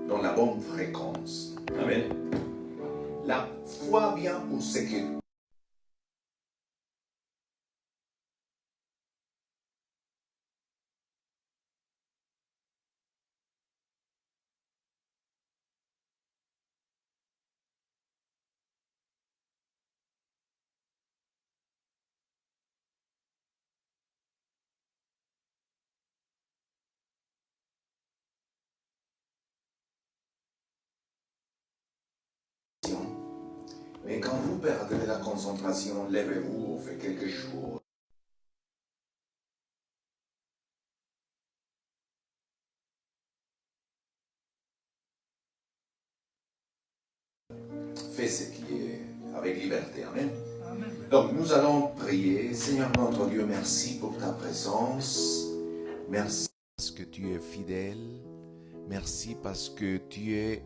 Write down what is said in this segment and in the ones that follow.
dans la bonne fréquence. Amen. La foi vient pour ce que mais quand vous perdez la concentration, levez-vous ou faites quelques jours. Faites ce qui est avec liberté. Amen. Amen. Donc nous allons prier. Seigneur notre Dieu, merci pour ta présence. Merci parce que tu es fidèle. Merci parce que tu es,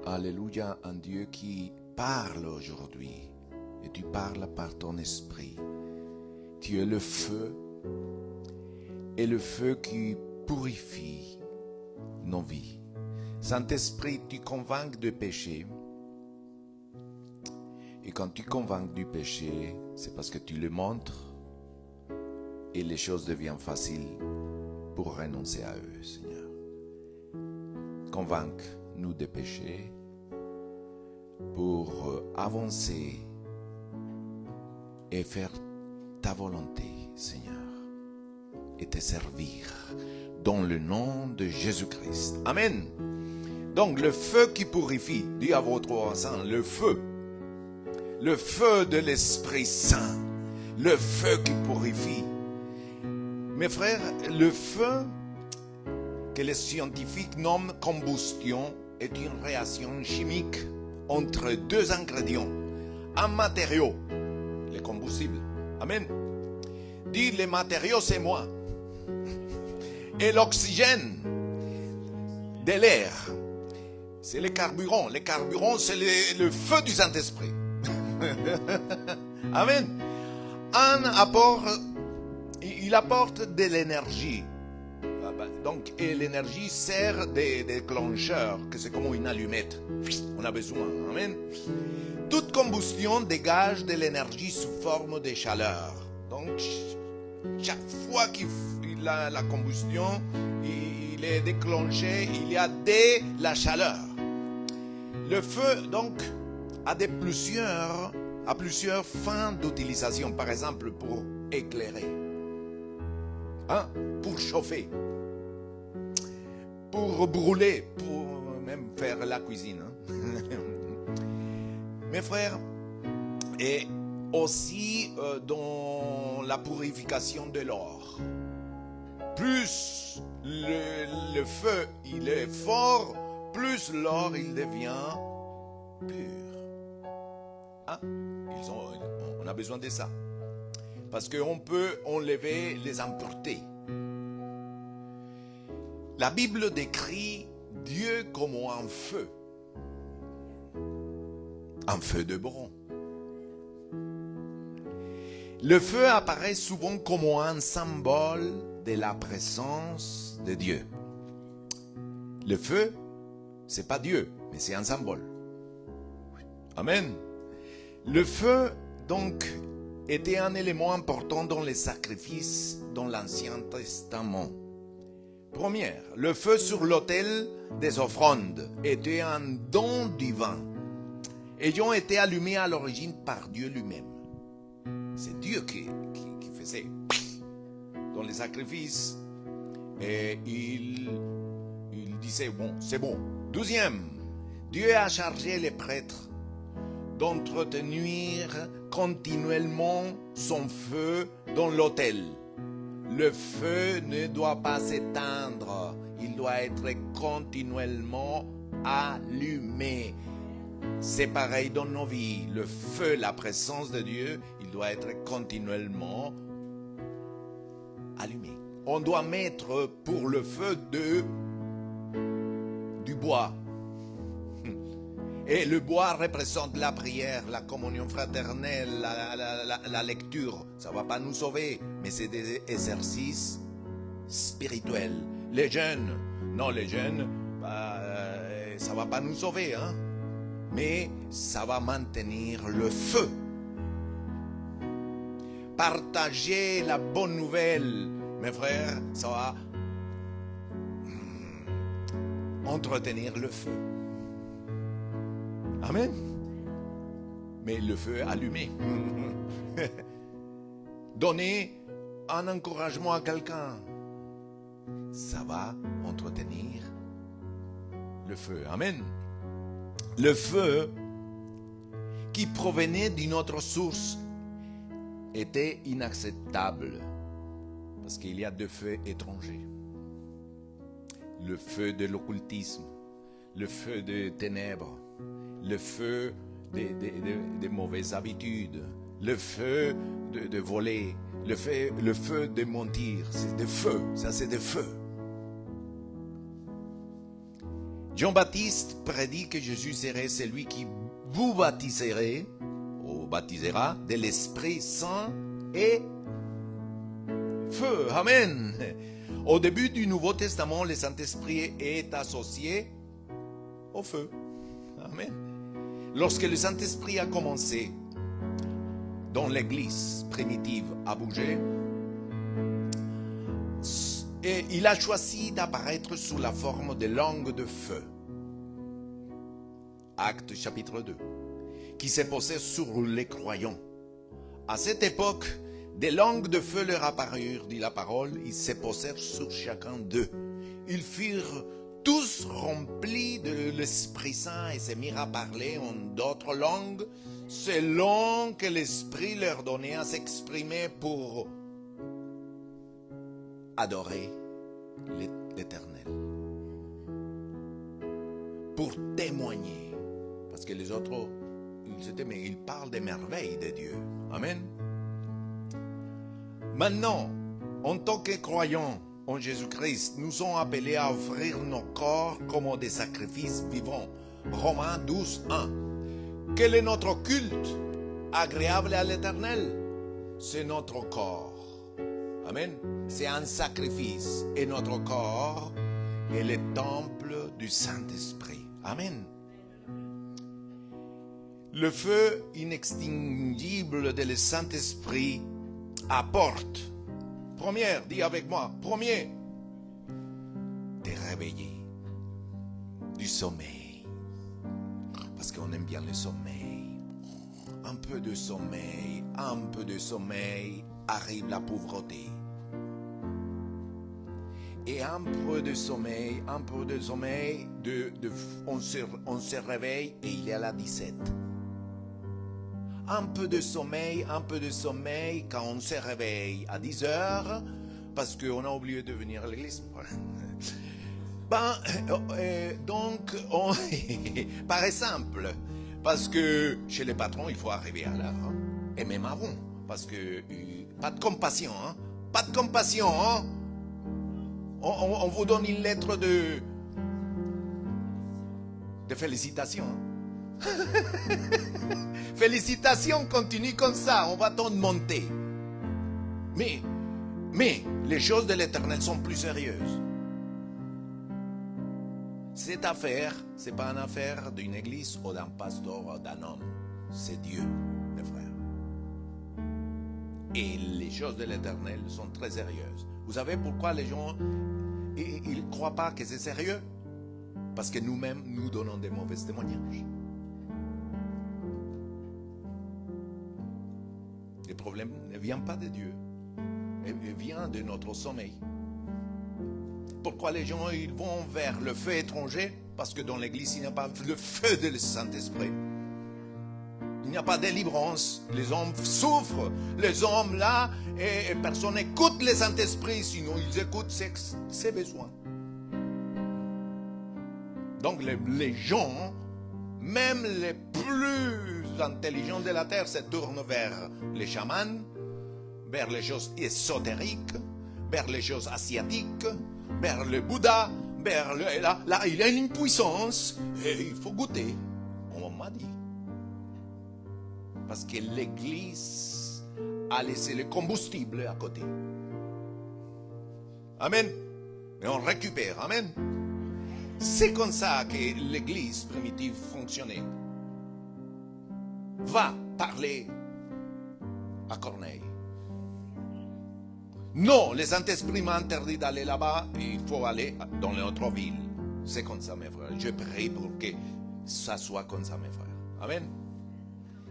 alléluia, un Dieu qui parle aujourd'hui. Et tu parles par ton esprit. Tu es le feu. Et le feu qui purifie nos vies. Saint-Esprit, tu convaincs de péché. Et quand tu convaincs du péché, c'est parce que tu le montres. Et les choses deviennent faciles pour renoncer à eux, Seigneur. Convainc-nous de péché pour avancer et faire ta volonté, Seigneur, et te servir dans le nom de Jésus-Christ. Amen. Donc le feu qui purifie, dis à votre voisin, le feu de l'Esprit Saint, le feu qui purifie. Mes frères, le feu que les scientifiques nomment combustion est une réaction chimique entre deux ingrédients, un matériau, le combustible, amen, dit les matériaux c'est moi, et l'oxygène de l'air, c'est le carburant. Le carburant c'est le feu du Saint-Esprit. Amen. Il apporte de l'énergie. Donc, et l'énergie sert des déclencheurs, que c'est comme une allumette. On a besoin. Amen. Toute combustion dégage de l'énergie sous forme de chaleur. Donc, chaque fois qu'il a la combustion, il est déclenché, il y a de la chaleur. Le feu, donc, a plusieurs fins d'utilisation. Par exemple, pour éclairer, pour chauffer, pour brûler, pour même faire la cuisine. Mes frères, et aussi dans la purification de l'or. Plus le feu il est fort, plus l'or il devient pur. On a besoin de ça. Parce qu'on peut enlever les impuretés. La Bible décrit Dieu comme un feu. Un feu de bronze. Le feu apparaît souvent comme un symbole de la présence de Dieu. Le feu, c'est pas Dieu, mais c'est un symbole. Amen. Le feu, donc, était un élément important dans les sacrifices dans l'Ancien Testament. Première, le feu sur l'autel des offrandes était un don divin, ayant été allumé à l'origine par Dieu lui-même. C'est Dieu qui faisait dans les sacrifices. Et il disait, bon, c'est bon. Deuxième, Dieu a chargé les prêtres d'entretenir continuellement son feu dans l'autel. Le feu ne doit pas s'éteindre, il doit être continuellement allumé. C'est pareil dans nos vies. Le feu, la présence de Dieu, il doit être continuellement allumé. On doit mettre pour le feu du bois. Et le bois représente la prière, la communion fraternelle, la lecture. Ça ne va pas nous sauver, mais c'est des exercices spirituels. Les jeunes, ça ne va pas nous sauver, hein? Mais ça va maintenir le feu. Partager la bonne nouvelle, mes frères, ça va entretenir le feu. Amen. Mais le feu allumé. Donner un encouragement à quelqu'un, ça va entretenir le feu. Amen. Le feu qui provenait d'une autre source était inacceptable parce qu'il y a deux feux étrangers. Le feu de l'occultisme, le feu des ténèbres, le feu des mauvaises habitudes, le feu de voler, le feu de mentir. C'est des feux, ça c'est des feux. Jean-Baptiste prédit que Jésus serait celui qui vous baptiserait, ou baptisera, de l'Esprit Saint et feu. Amen. Au début du Nouveau Testament, le Saint-Esprit est associé au feu. Amen. Lorsque le Saint-Esprit a commencé dans l'Église primitive à bouger, et il a choisi d'apparaître sous la forme de langues de feu. Actes chapitre 2. Qui s'est posé sur les croyants. À cette époque, des langues de feu leur apparurent, dit la parole, ils se posèrent sur chacun d'eux. Ils furent tous remplis de l'Esprit Saint et se mirent à parler en d'autres langues, selon que l'Esprit leur donnait à s'exprimer pour adorer l'Éternel. Pour témoigner. Parce que les autres, ils parlent des merveilles de Dieu. Amen. Maintenant, en tant que croyants en Jésus-Christ, nous sommes appelés à offrir nos corps comme des sacrifices vivants. Romains 12, 1. Quel est notre culte agréable à l'Éternel? C'est notre corps. Amen. C'est un sacrifice. Et notre corps est le temple du Saint-Esprit. Amen. Le feu inextinguible de le Saint-Esprit apporte, première, dis avec moi, premier, te réveiller du sommeil. Parce qu'on aime bien le sommeil. Un peu de sommeil, arrive la pauvreté. Et un peu de sommeil, on se réveille et il est à la 17. Un peu de sommeil, quand on se réveille à 10 heures, parce qu'on a oublié de venir à l'église. Donc, par exemple, parce que chez les patrons, il faut arriver à l'heure, hein, et même avant, parce que pas de compassion, hein, hein. On vous donne une lettre de félicitations. Hein. Félicitations, continue comme ça, on va t'en monter. Mais les choses de l'Éternel sont plus sérieuses. Cette affaire, ce n'est pas une affaire d'une église ou d'un pasteur ou d'un homme. C'est Dieu, mes frères. Et les choses de l'Éternel sont très sérieuses. Vous savez pourquoi les gens ils ne croient pas que c'est sérieux? Parce que nous-mêmes, nous donnons des mauvais témoignages. Le problème ne vient pas de Dieu. Il vient de notre sommeil. Pourquoi les gens ils vont vers le feu étranger? Parce que dans l'église, il n'y a pas le feu du Saint-Esprit. Il n'y a pas de délivrance. Les hommes souffrent. Les hommes là, et personne n'écoute le Saint-Esprit, sinon ils écoutent ses besoins. Donc les gens, même les plus intelligents de la terre, se tournent vers les chamans, vers les choses ésotériques, vers les choses asiatiques, vers le Bouddha, là il y a une puissance et il faut goûter. On m'a dit. Parce que l'église a laissé le combustible à côté. Amen. Et on récupère. Amen. C'est comme ça que l'église primitive fonctionnait. Va parler à Corneille. Non, le Saint-Esprit m'a interdit d'aller là-bas, il faut aller dans notre ville. C'est comme ça, mes frères. Je prie pour que ça soit comme ça, mes frères. Amen.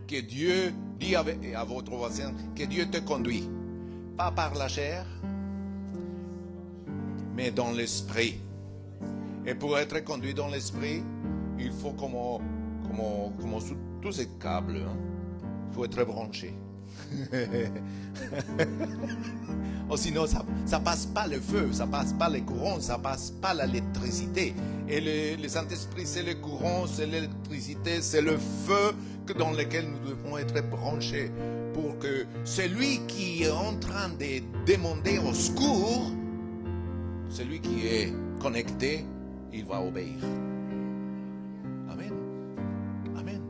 Que Dieu dit à votre voisin, que Dieu te conduit. Pas par la chair, mais dans l'esprit. Et pour être conduit dans l'esprit, il faut comme sous tous ces câbles, il faut être branché. Oh, sinon, ça passe pas le feu, ça passe pas les courants, ça passe pas l'électricité. Et le Saint-Esprit, c'est le courant, c'est l'électricité, c'est le feu dans lequel nous devons être branchés pour que celui qui est en train de demander au secours, celui qui est connecté, il va obéir. Amen. Amen.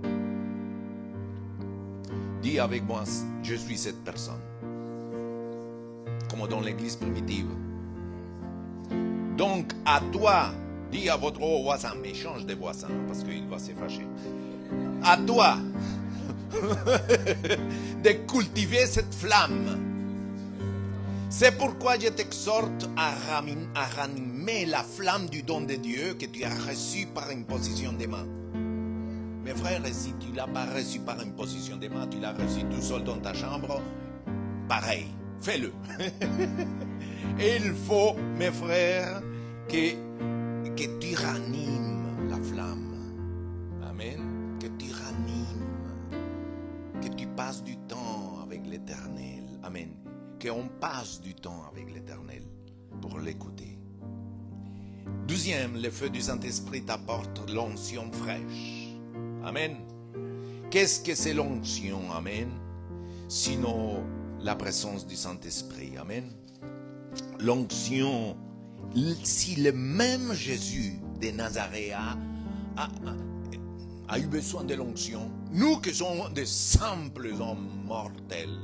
Dis avec moi, je suis cette personne. Comme dans l'église primitive. Donc, à toi, dis à votre voisin, mais change de voisin, parce qu'il va se fâcher. À toi de cultiver cette flamme. C'est pourquoi je t'exhorte à ranimer la flamme du don de Dieu que tu as reçu par imposition des mains. Mes frères, si tu ne l'as pas reçu par imposition des mains, tu l'as reçu tout seul dans ta chambre, pareil, fais-le. Et il faut, mes frères, que tu ranimes la flamme. Amen. Que tu ranimes. Que tu passes du temps avec l'Éternel. Amen. Qu'on passe du temps avec l'Éternel pour l'écouter. Deuxième, le feu du Saint-Esprit t'apporte l'onction fraîche. Amen. Qu'est-ce que c'est l'onction? Amen. Sinon, la présence du Saint-Esprit. Amen. L'onction, si le même Jésus de Nazareth a eu besoin de l'onction, nous qui sommes des simples hommes mortels,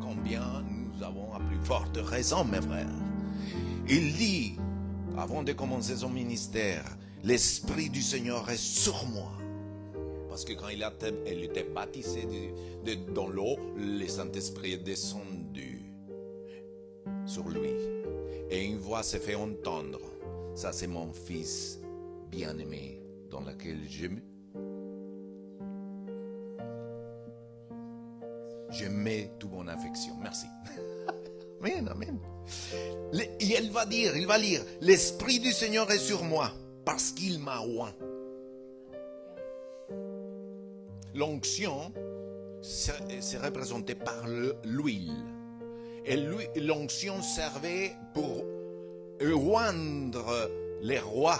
combien nous avons à plus forte raison, mes frères. Il dit, avant de commencer son ministère, l'Esprit du Seigneur est sur moi. Parce que quand il était baptisé dans l'eau, le Saint-Esprit est descendu sur lui. Et une voix s'est fait entendre. Ça, c'est mon fils bien-aimé dans lequel je mets toute mon affection. Merci. Amen, amen. Il va lire, l'Esprit du Seigneur est sur moi parce qu'il m'a oint. L'onction, c'est représenté par l'huile. Et l'onction servait pour oindre les rois.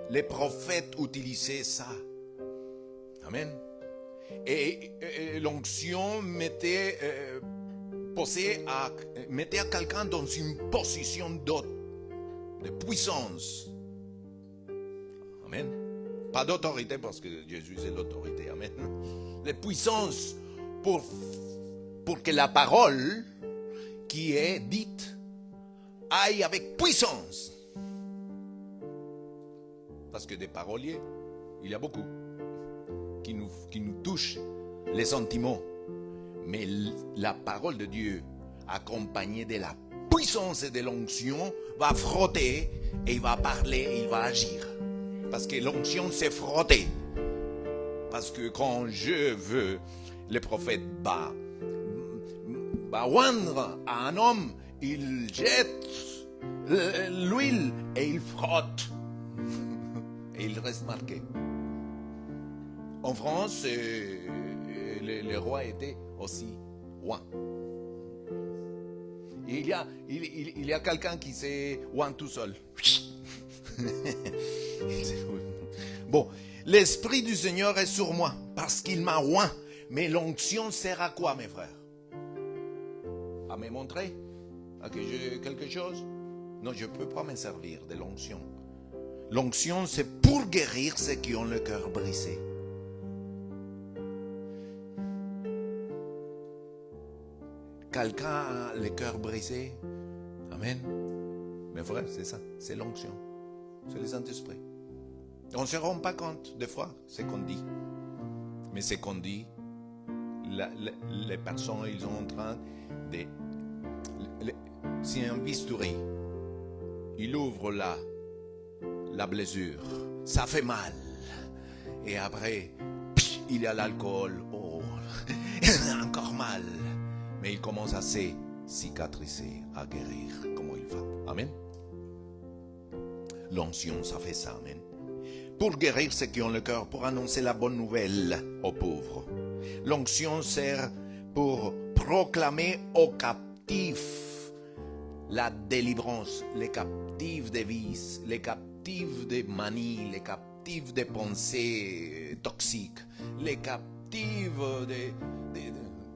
Les prophètes utilisaient ça. Amen. Et l'onction mettait à quelqu'un dans une position de puissance. Amen. Pas d'autorité parce que Jésus est l'autorité. Amen. La puissance pour que la parole qui est dite aille avec puissance. Parce que des paroliers, il y a beaucoup qui nous touchent les sentiments. Mais la parole de Dieu, accompagnée de la puissance et de l'onction, va frotter et il va parler et il va agir. Parce que l'onction, c'est frotter. Parce que quand je veux, le prophète va oindre à un homme, il jette l'huile et il frotte. Et il reste marqué. En France, le roi était aussi oint. Il y a quelqu'un qui s'est oint tout seul. Bon, l'Esprit du Seigneur est sur moi parce qu'il m'a oint. Mais l'onction sert à quoi, mes frères? À me montrer que j'ai quelque chose? Non, je ne peux pas me servir de l'onction. L'onction, c'est pour guérir ceux qui ont le cœur brisé. Quelqu'un a le cœur brisé? Amen. Mes frères, c'est ça, c'est l'onction. C'est le Saint-Esprit. On ne se rend pas compte des fois ce qu'on dit. Mais ce qu'on dit, les personnes, ils sont en train de... C'est un bistouri. Il ouvre la blessure. Ça fait mal. Et après, il y a l'alcool. Oh, encore mal. Mais il commence à se cicatriser, à guérir. Comment il va? Amen. L'onction, ça fait ça. Amen. Pour guérir ceux qui ont le cœur, pour annoncer la bonne nouvelle aux pauvres. L'onction sert pour proclamer aux captifs la délivrance, les captifs des vices, les captifs des manies, les captifs des pensées toxiques, les captifs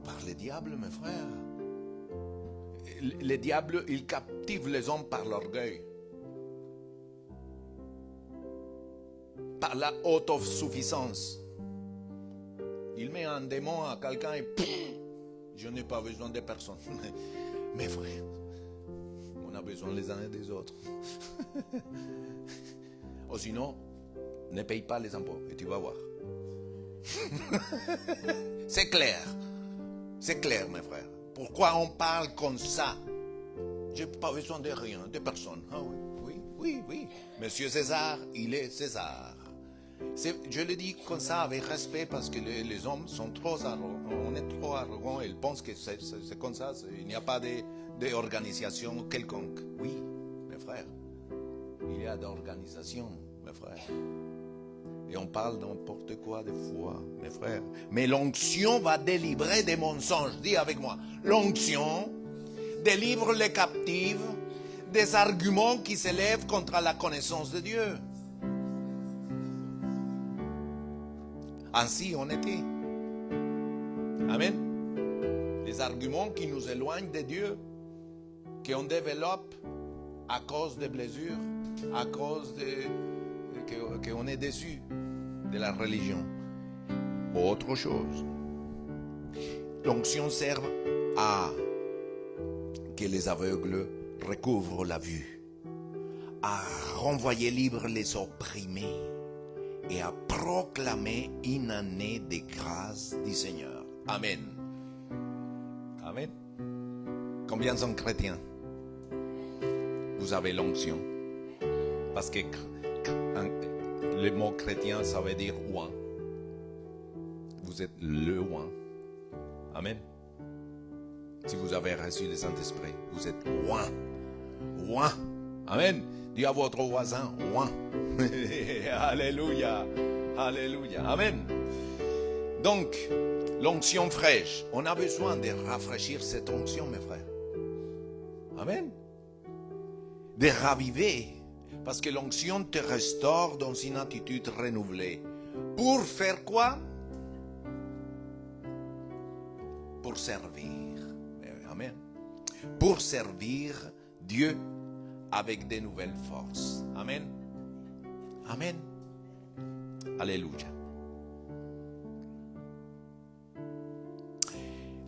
par le diable, mes frères. Le diable, il captive les hommes par l'orgueil, par la autosuffisance. Il met un démon à quelqu'un et je n'ai pas besoin de personne. Mes frères, on a besoin les uns et des autres. Ou sinon, ne paye pas les impôts et tu vas voir. C'est clair. C'est clair, mes frères. Pourquoi on parle comme ça? Je n'ai pas besoin de rien, de personne. Ah oui. Monsieur César, il est César. Je le dis comme ça avec respect parce que les hommes sont trop arrogants. On est trop arrogants et ils pensent que c'est comme ça. Il n'y a pas d'organisation quelconque. Oui, mes frères. Il y a d'organisation, mes frères. Et on parle n'importe quoi des fois, mes frères. Mais l'onction va délivrer des mensonges. Dis avec moi. L'onction délivre les captifs des arguments qui s'élèvent contre la connaissance de Dieu. Ainsi on était. Amen. Les arguments qui nous éloignent de Dieu, qu'on développe à cause des blessures, à cause qu'on est déçu de la religion. Autre chose. L'onction sert à que les aveugles recouvrent la vue, à renvoyer libres les opprimés et à proclamer une année de grâce du Seigneur. Amen. Amen. Combien sont chrétiens? Vous avez l'onction. Parce que le mot chrétien, ça veut dire oint. Vous êtes le oint. Amen. Si vous avez reçu le Saint-Esprit, vous êtes oint. Oint. Amen. Dis à votre voisin, oint. Alléluia. Alléluia. Amen. Donc, l'onction fraîche. On a besoin de rafraîchir cette onction, mes frères. Amen. De raviver. Parce que l'onction te restaure dans une attitude renouvelée. Pour faire quoi? Pour servir. Amen. Pour servir Dieu avec de nouvelles forces. Amen. Amen. Alléluia.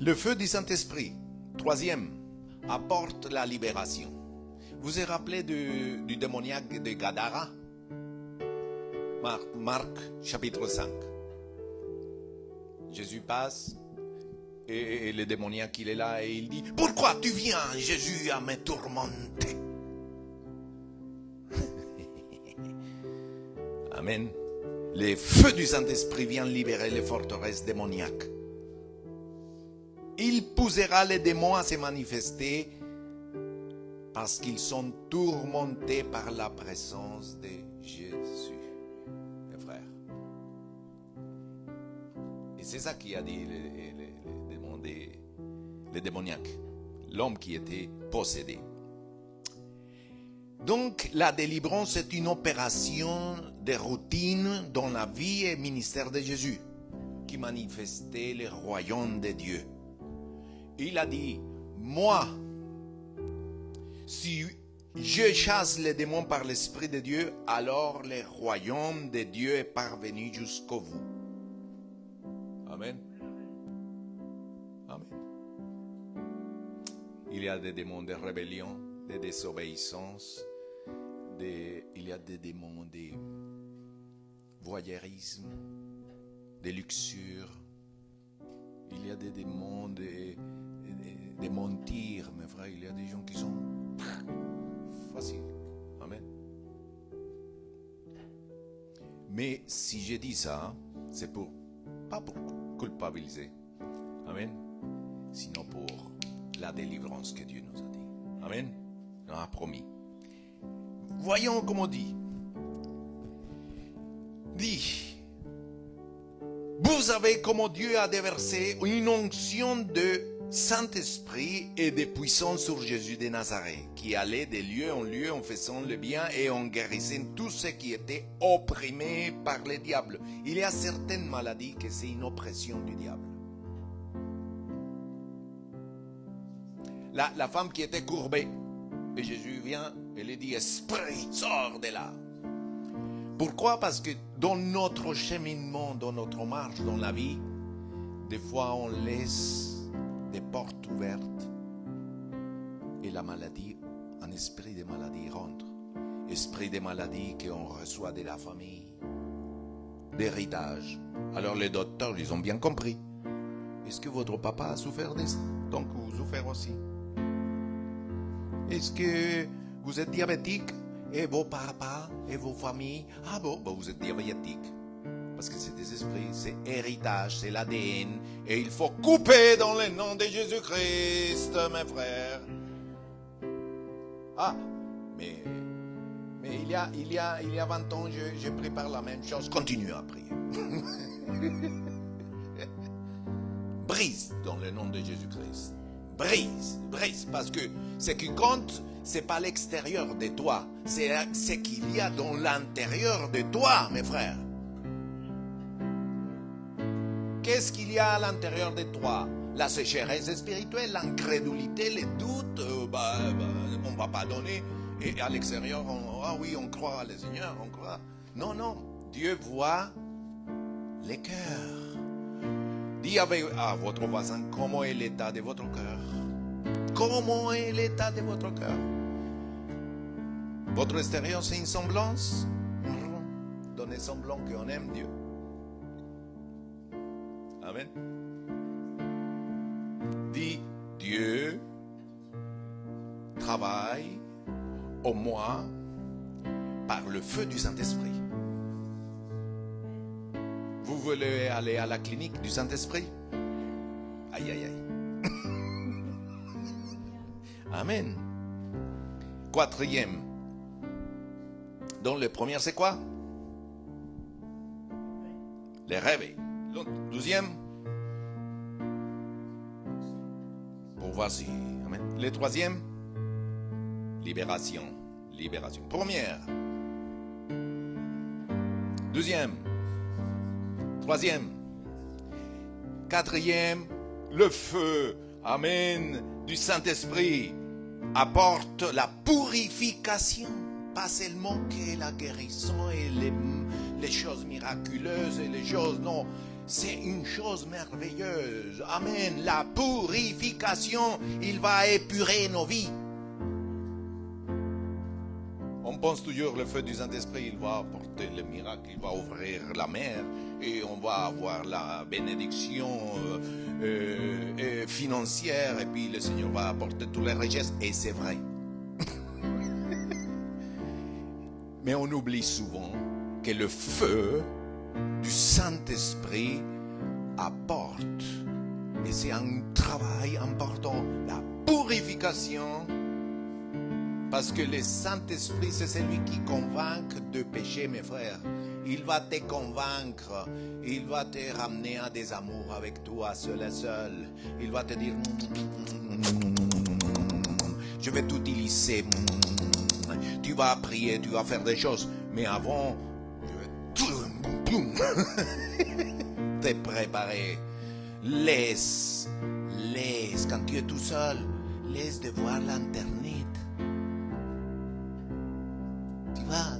Le feu du Saint-Esprit, troisième, apporte la libération. Vous vous rappelez du démoniaque de Gadara? Marc chapitre 5. Jésus passe et le démoniaque il est là et il dit: pourquoi tu viens, Jésus, à me tourmenter? Amen. Le feu du Saint-Esprit vient libérer les forteresses démoniaques. Il poussera les démons à se manifester parce qu'ils sont tourmentés par la présence de Jésus, mes frères. Et c'est ça qui a dit les démoniaques, l'homme qui était possédé. Donc, la délivrance est une opération de routine dans la vie et ministère de Jésus, qui manifestait le royaume de Dieu. Il a dit: moi, si je chasse les démons par l'Esprit de Dieu, alors le royaume de Dieu est parvenu jusqu'au vous. Amen. Amen. Il y a des démons de rébellion, de désobéissance, il y a des démons voyeurisme, des luxures. Il y a des démons, des mentir, mes frères. Il y a des gens qui sont faciles. Amen. Mais si je dis ça, c'est pas pour culpabiliser. Amen. Sinon pour la délivrance que Dieu nous a dit. Amen. Il a promis. Voyons comment dit. Dit. Vous savez comment Dieu a déversé une onction de Saint-Esprit et de puissance sur Jésus de Nazareth, qui allait de lieu en lieu en faisant le bien et en guérissant tous ceux qui étaient opprimés par le diable. Il y a certaines maladies que c'est une oppression du diable. La femme qui était courbée, et Jésus vient et lui dit, esprit, sors de là. Pourquoi? Parce que dans notre cheminement, dans notre marche, dans la vie, des fois on laisse des portes ouvertes et la maladie, un esprit de maladie rentre. Esprit de maladie qu'on reçoit de la famille, d'héritage. Alors les docteurs, ils ont bien compris. Est-ce que votre papa a souffert de ça? Donc vous souffrez aussi. Est-ce que vous êtes diabétique? Et vos papas et vos familles? Ah bon, vous êtes diabétique. Parce que c'est des esprits, c'est héritage, c'est l'ADN. Et il faut couper dans le nom de Jésus-Christ, mes frères. Ah, mais il y a 20 ans, je prépare la même chose. Continue à prier. Brise dans le nom de Jésus-Christ. Brise, parce que ce qui compte, c'est pas l'extérieur de toi, c'est ce qu'il y a dans l'intérieur de toi, mes frères. Qu'est-ce qu'il y a à l'intérieur de toi? La sécheresse spirituelle, l'incrédulité, les doutes, on ne va pas donner. Et à l'extérieur, on croit le Seigneur, on croit. Non, Dieu voit les cœurs. Dis à votre voisin, comment est l'état de votre cœur? Comment est l'état de votre cœur? Votre extérieur, c'est une semblance? Donnez semblant qu'on aime Dieu. Amen. Dis, Dieu travaille au moi par le feu du Saint-Esprit. Vous voulez aller à la clinique du Saint-Esprit? Aïe, aïe, aïe. Amen. Quatrième. Donc le premier, c'est quoi? Les rêves. Donc, 12e. Pour voir si. Amen. Le troisième. Libération. Première. Deuxième. Troisième. Quatrième. Le feu. Amen. Du Saint-Esprit apporte la purification. Pas seulement que la guérison et les choses miraculeuses et les choses, non. C'est une chose merveilleuse. Amen. La purification, il va épurer nos vies. On pense toujours le feu du Saint-Esprit, il va apporter le miracle, il va ouvrir la mer et on va avoir la bénédiction financière et puis le Seigneur va apporter toutes les richesses. Et c'est vrai. Mais on oublie souvent que le feu du Saint-Esprit apporte, et c'est un travail important, la purification, parce que le Saint-Esprit, c'est celui qui convainc de péché, mes frères. Il va te convaincre, il va te ramener à des amours avec toi, seul et seul. Il va te dire, je vais t'utiliser. Tu vas prier, tu vas faire des choses. Mais avant, je vais te préparer. Laisse, quand tu es tout seul, laisse de voir l'internet. Tu vas,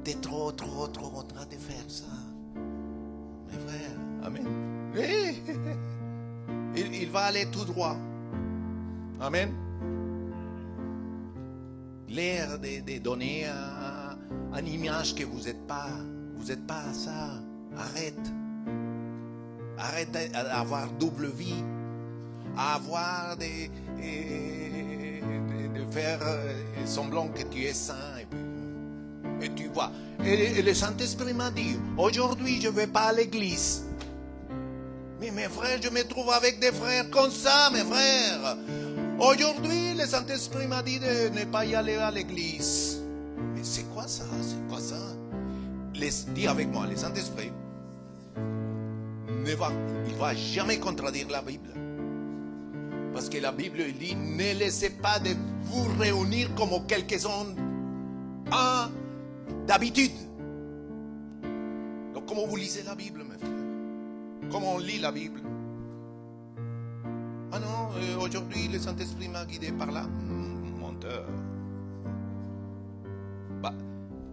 t'es trop en train de faire ça. Mes frères, amen. Il va aller tout droit. Amen. L'air de donner une image que vous n'êtes pas. Vous n'êtes pas à ça. Arrête. Arrête d'avoir double vie. À avoir de faire semblant que tu es saint. Et tu vois. Et le Saint-Esprit m'a dit, aujourd'hui je ne vais pas à l'église. Mais mes frères, je me trouve avec des frères comme ça, mes frères. Aujourd'hui, le Saint-Esprit m'a dit de ne pas y aller à l'église. Mais c'est quoi ça? C'est quoi ça? Dis avec moi, le Saint-Esprit il va jamais contredire la Bible. Parce que la Bible dit, ne laissez pas de vous réunir comme quelques-uns d'habitude. Donc comment vous lisez la Bible, mes frères? Comment on lit la Bible? Ah non, aujourd'hui le Saint-Esprit m'a guidé par là. Menteur. Bah,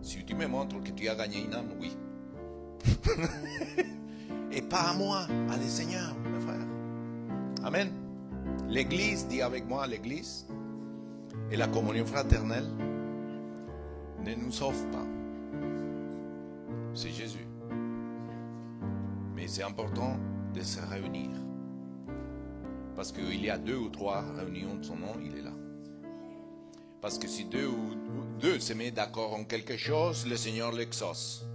si tu me montres que tu as gagné une âme, oui. Et pas à moi, à le Seigneur, mes frères. Amen. L'Église, dis avec moi, l'Église et la communion fraternelle ne nous sauvent pas. C'est Jésus. Mais c'est important de se réunir. Parce qu'il y a 2 ou 3 réunions de son nom, il est là. Parce que si deux se mettent d'accord en quelque chose, le Seigneur l'exauce.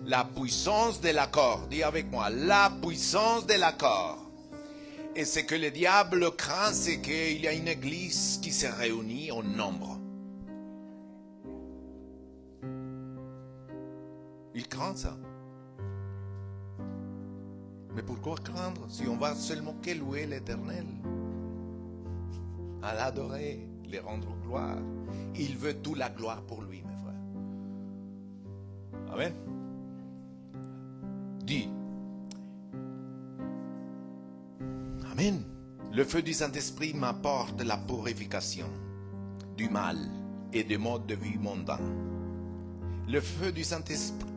La puissance de l'accord, dis avec moi, la puissance de l'accord. Et ce que le diable craint, c'est qu'il y a une église qui se réunit en nombre. Il craint ça. Mais pourquoi craindre si on va seulement que louer l'Éternel, à l'adorer, les rendre gloire? Il veut toute la gloire pour lui, mes frères. Amen. Dis. Amen. Le feu du Saint-Esprit m'apporte la purification du mal et des modes de vie mondains. Le feu du Saint-Esprit,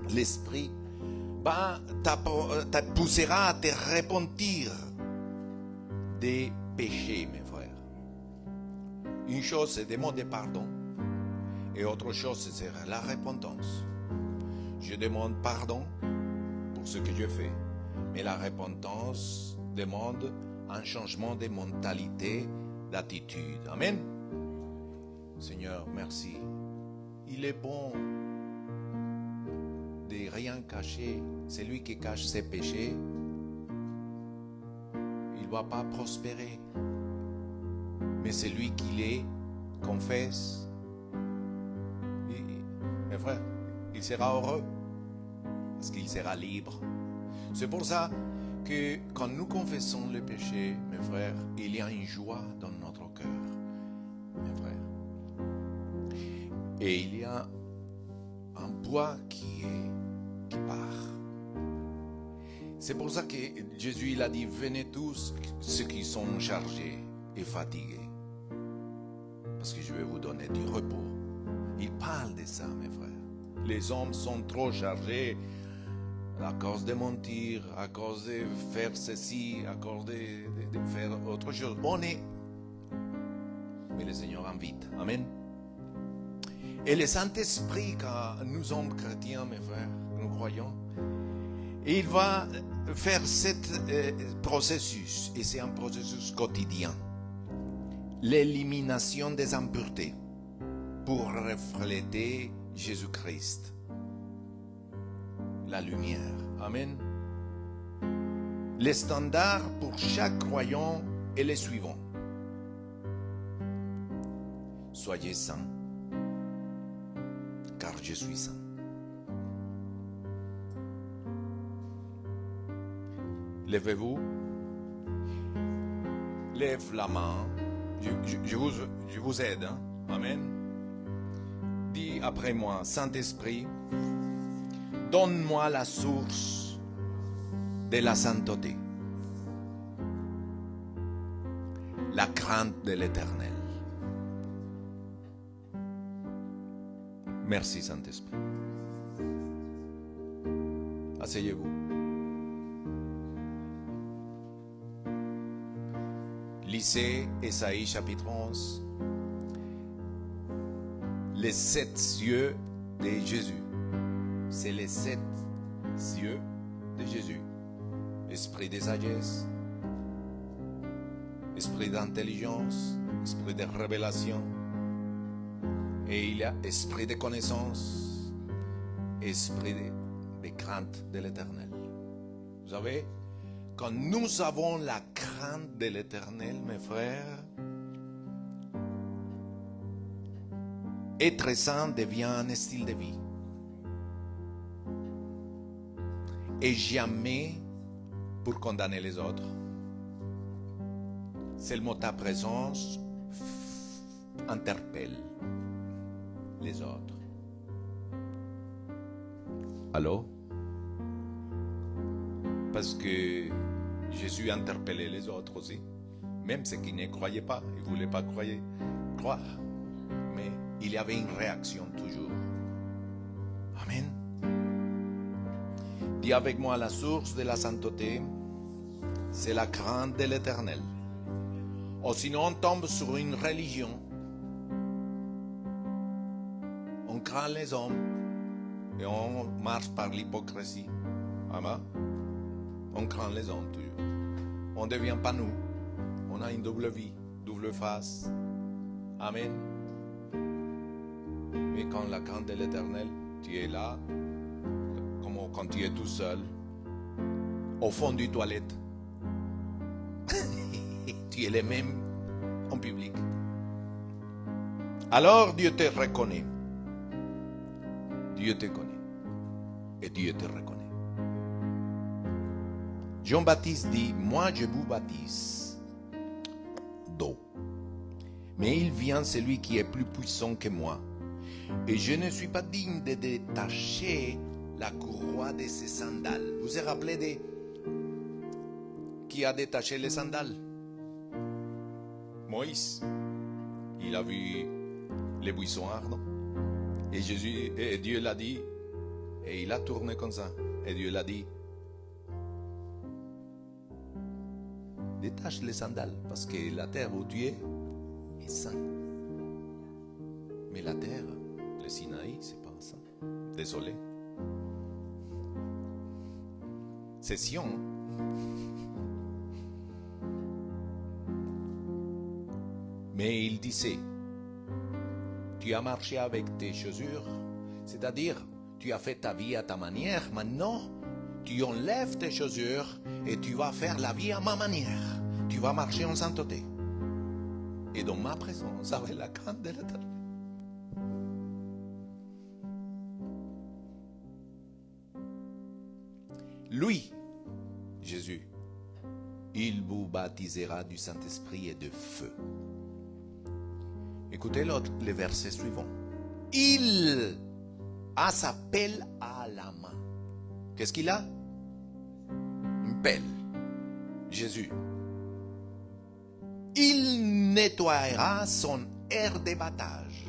l'Esprit, te poussera à te repentir des péchés, mes frères. Une chose, c'est demander pardon. Et autre chose, c'est la repentance. Je demande pardon pour ce que je fais. Mais la repentance demande un changement de mentalité, d'attitude. Amen. Seigneur, merci. Il est bon de rien cacher. Celui qui cache ses péchés, il ne va pas prospérer. Mais celui qui les confesse, mes frères, il sera heureux parce qu'il sera libre. C'est pour ça que quand nous confessons le péché, mes frères, il y a une joie dans notre cœur, mes frères. Et il y a un poids qui part. C'est pour ça que Jésus il a dit, venez tous ceux qui sont chargés et fatigués, parce que je vais vous donner du repos. Il parle de ça, mes frères. Les hommes sont trop chargés à cause de mentir, à cause de faire ceci, à cause de faire autre chose. Mais le Seigneur invite. Amen. Et le Saint-Esprit, quand nous sommes chrétiens, mes frères, nous croyons, il va faire ce processus, et c'est un processus quotidien. L'élimination des impuretés pour refléter Jésus-Christ, la lumière. Amen. Les standards pour chaque croyant est les suivants. Soyez saints, car je suis saint. Levez-vous, lève la main, je vous aide. Hein? Amen. Dis après moi, Saint-Esprit, donne-moi la source de la sainteté, la crainte de l'Éternel. Merci Saint-Esprit. Asseyez-vous. Lisez Ésaïe chapitre 11. Les 7 yeux de Jésus. c'est les 7 yeux de Jésus. Esprit de sagesse, esprit d'intelligence, esprit de révélation, et il y a esprit de connaissance, esprit de crainte de l'Éternel. Vous savez, quand nous avons la crainte de l'Éternel, mes frères, être saint devient un style de vie. Et jamais pour condamner les autres. Seulement ta présence interpelle les autres. Allô? Parce que Jésus interpellait les autres aussi. Même ceux qui ne croyaient pas, ils ne voulaient pas croire. Mais il y avait une réaction toujours. Amen. Dis avec moi, la source de la sainteté, c'est la crainte de l'Éternel. Ou sinon on tombe sur une religion. On craint les hommes et on marche par l'hypocrisie. Amen. On craint les hommes toujours. On ne devient pas nous. On a une double vie, double face. Amen. Mais quand la crainte de l'Éternel, tu es là, comme quand tu es tout seul, au fond du toilette, tu es le même en public. Alors Dieu te reconnaît. Dieu te connaît. Et Dieu te reconnaît. Jean-Baptiste dit, moi je vous baptise d'eau. Mais il vient celui qui est plus puissant que moi. Et je ne suis pas digne de détacher la courroie de ses sandales. Vous vous rappelez de qui a détaché les sandales? Moïse. Il a vu les buissons ardents. Et Dieu l'a dit. Et il a tourné comme ça. Et Dieu l'a dit. Détache les sandales. Parce que la terre où tu es sainte. Mais la terre, le Sinaï, c'est pas ça. Désolé. C'est Sion. Mais il disait, tu as marché avec tes chaussures, c'est-à-dire, tu as fait ta vie à ta manière, maintenant, tu enlèves tes chaussures et tu vas faire la vie à ma manière. Tu vas marcher en sainteté. Et dans ma présence, avec la crainte de l'Éternel. Lui, Jésus, il vous baptisera du Saint-Esprit et de feu. Écoutez le verset suivant. Il a sa pelle à la main. Qu'est-ce qu'il a? Une pelle. Jésus. Il nettoiera son aire de battage.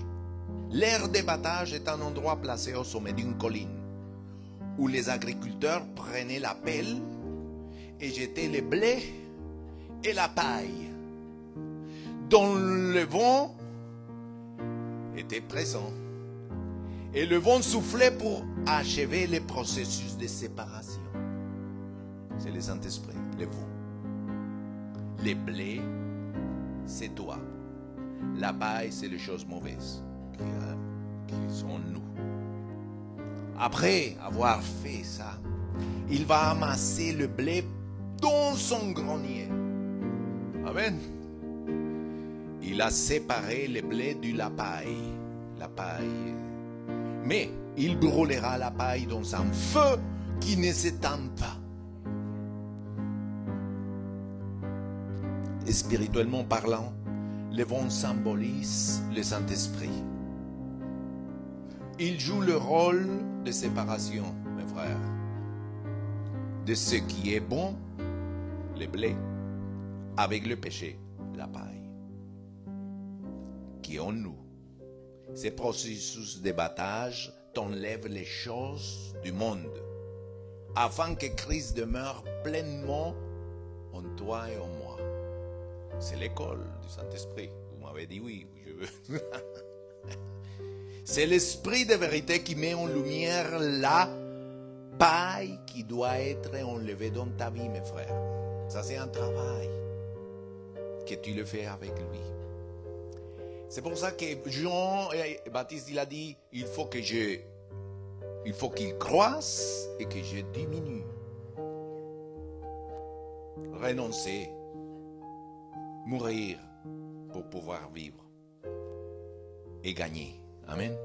L'aire de battage est un endroit placé au sommet d'une colline où les agriculteurs prenaient la pelle et jetaient le blé et la paille, dont le vent était présent. Et le vent soufflait pour achever le processus de séparation. C'est le Saint-Esprit, le vent. Le blé, c'est toi. La paille, c'est les choses mauvaises qui sont nous. Après avoir fait ça, il va amasser le blé dans son grenier. Amen. Il a séparé le blé de la paille. La paille. Mais il brûlera la paille dans un feu qui ne s'éteint pas. Et spirituellement parlant, le vent symbolise le Saint-Esprit. Il joue le rôle de séparation, mes frères, de ce qui est bon, le blé, avec le péché, la paille, qui est en nous. Ce processus de battage t'enlève les choses du monde, afin que Christ demeure pleinement en toi et en moi. C'est l'école du Saint-Esprit. Vous m'avez dit oui, je veux. C'est l'esprit de vérité qui met en lumière la paille qui doit être enlevée dans ta vie, mes frères. Ça, c'est un travail que tu le fais avec lui. C'est pour ça que Jean-Baptiste, il a dit, il faut qu'il croisse et que je diminue. Renoncer, mourir pour pouvoir vivre et gagner. Amen.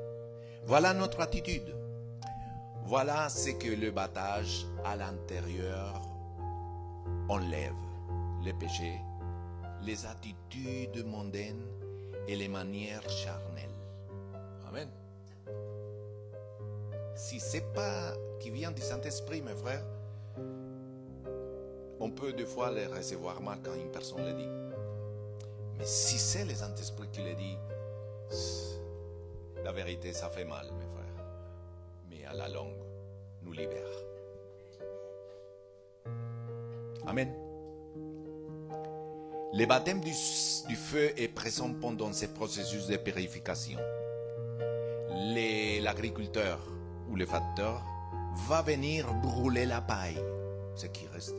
Voilà notre attitude. Voilà ce que le baptême à l'intérieur enlève. Les péchés, les attitudes mondaines et les manières charnelles. Amen. Si ce n'est pas qui vient du Saint-Esprit, mes frères, on peut des fois les recevoir mal quand une personne le dit. Mais si c'est le Saint-Esprit qui le dit, la vérité, ça fait mal, mes frères. Mais à la longue, nous libère. Amen. Le baptême du feu est présent pendant ce processus de purification. L'agriculteur ou le facteur va venir brûler la paille, ce qui reste.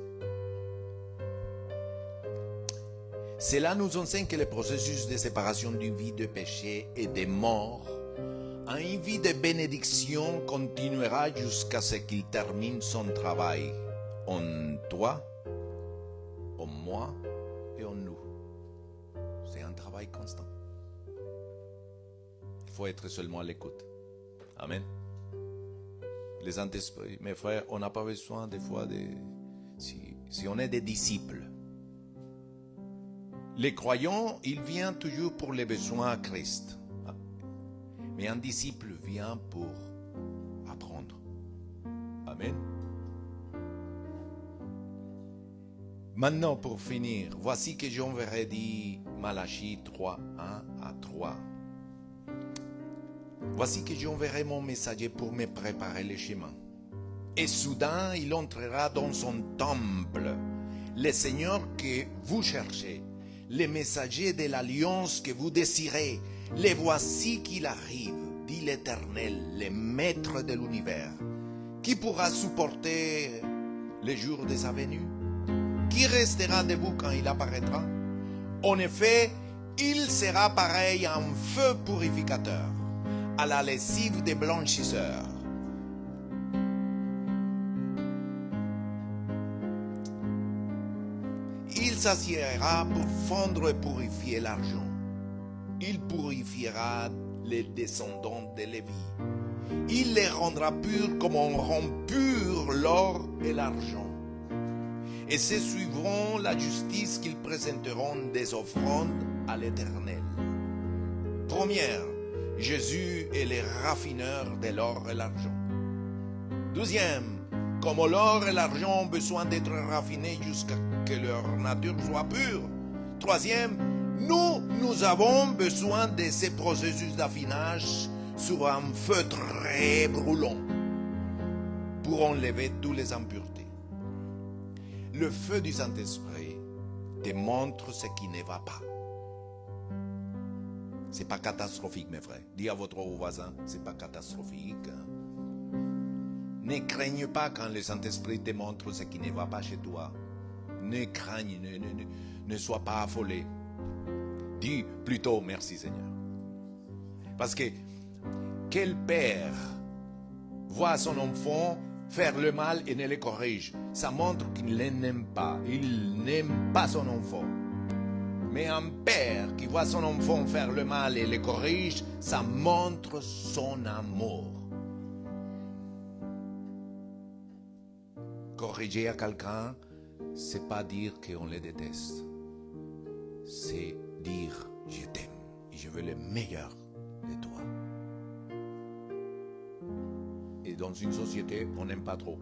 Cela nous enseigne que le processus de séparation d'une vie de péché et de mort à une vie de bénédiction continuera jusqu'à ce qu'il termine son travail en toi, en moi et en nous. C'est un travail constant. Il faut être seulement à l'écoute. Amen. Les Saint-Esprit, mes frères, on n'a pas besoin des fois de... Si on est des disciples, les croyants, ils viennent toujours pour les besoins à Christ. Mais un disciple vient pour apprendre. Amen. Maintenant, pour finir, voici que j'enverrai dit Malachie 3, 1 à 3. Voici que j'enverrai mon messager pour me préparer le chemin. Et soudain, il entrera dans son temple. Le Seigneur que vous cherchez, les messagers de l'alliance que vous désirez, les voici qu'il arrive, dit l'Éternel, le Maître de l'univers. Qui pourra supporter les jours de sa venue? Qui restera debout quand il apparaîtra? En effet, il sera pareil à un feu purificateur, à la lessive des blanchisseurs. Il s'assiera pour fondre et purifier l'argent. Il purifiera les descendants de Lévi. Il les rendra purs comme on rend pur l'or et l'argent. Et ceux suivront la justice qu'ils présenteront des offrandes à l'Éternel. Première, Jésus est le raffineur de l'or et l'argent. Deuxième, comme l'or et l'argent ont besoin d'être raffinés jusqu'à ce que leur nature soit pure. Troisième, nous avons besoin de ces processus d'affinage sur un feu très brûlant pour enlever toutes les impuretés. Le feu du Saint-Esprit te montre ce qui ne va pas. Ce n'est pas catastrophique, mes frères. Dis à votre voisin, ce n'est pas catastrophique. Ne craigne pas quand le Saint-Esprit te montre ce qui ne va pas chez toi. Ne craigne, ne sois pas affolé. Dis plutôt merci Seigneur. Parce que quel père voit son enfant faire le mal et ne le corrige? Ça montre qu'il ne l'aime pas. Il n'aime pas son enfant. Mais un père qui voit son enfant faire le mal et le corrige, ça montre son amour. Corriger à quelqu'un, c'est pas dire qu'on le déteste. C'est dire je t'aime et je veux le meilleur de toi. Et dans une société, on n'aime pas trop.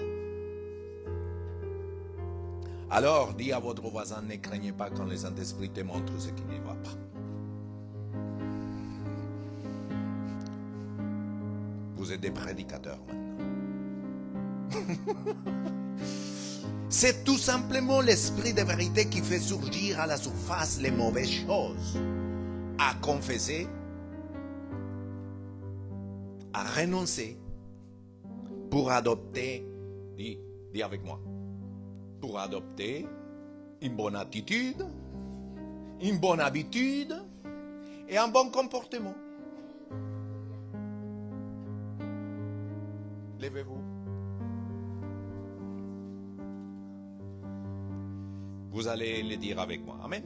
Alors, dis à votre voisin, ne craignez pas quand le Saint-Esprit te montre ce qui ne va pas. Vous êtes des prédicateurs maintenant. C'est tout simplement l'esprit de vérité qui fait surgir à la surface les mauvaises choses à confesser renoncer pour adopter, dis avec moi, pour adopter une bonne attitude, une bonne habitude et un bon comportement. Levez-vous. Vous allez le dire avec moi. Amen.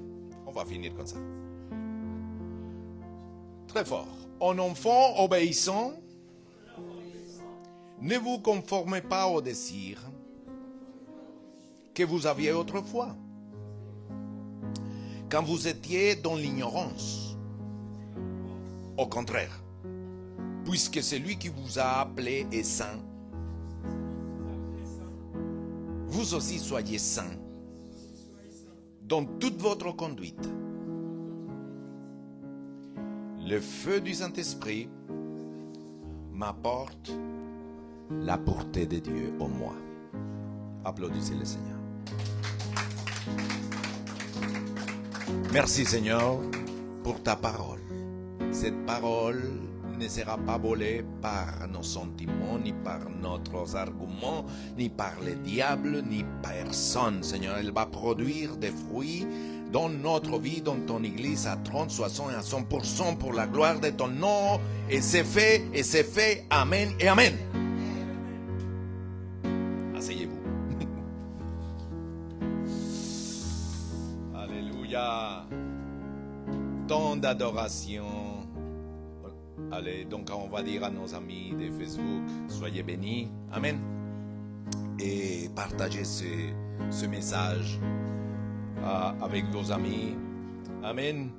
On va finir comme ça. Très fort. En enfant obéissant, ne vous conformez pas au désir que vous aviez autrefois, quand vous étiez dans l'ignorance. Au contraire, puisque celui qui vous a appelé est saint, vous aussi soyez saints dans toute votre conduite. Le feu du Saint-Esprit m'apporte la pureté de Dieu en moi. Applaudissez le Seigneur. Merci Seigneur pour ta parole. Cette parole ne sera pas volée par nos sentiments, ni par notre argument, ni par le diable, ni personne. Seigneur, elle va produire des fruits dans notre vie, dans ton Église, à 30, 60 et à 100% pour la gloire de ton nom. Et c'est fait, et c'est fait. Amen et Amen. Asseyez-vous. Alléluia. Tant d'adoration. Allez, donc on va dire à nos amis de Facebook, soyez bénis. Amen. Et partagez ce message avec vos amis. Amen.